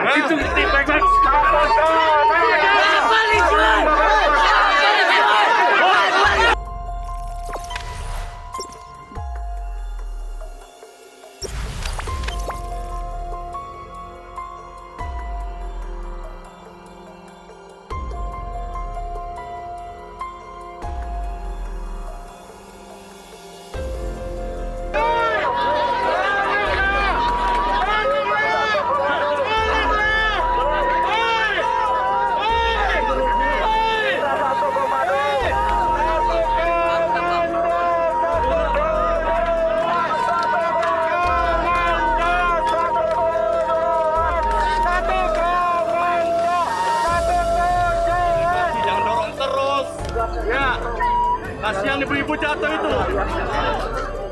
Itu dipegang. Ya, kasihan ibu-ibu jatuh itu.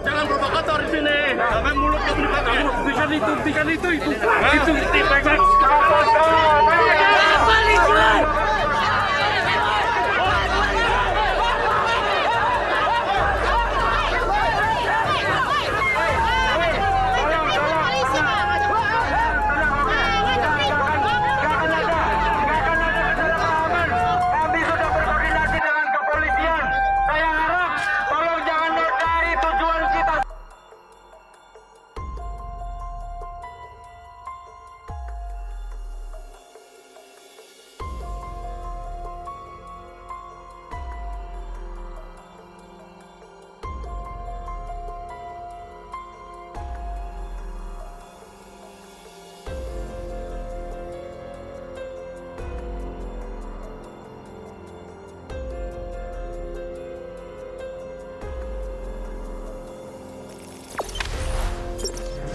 Jangan provokator di sini. Jangan mulut kamu dipakai. Buktikan itu. Itu dipegang.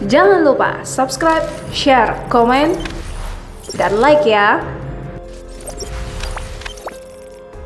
Jangan lupa subscribe, share, komen, dan like ya.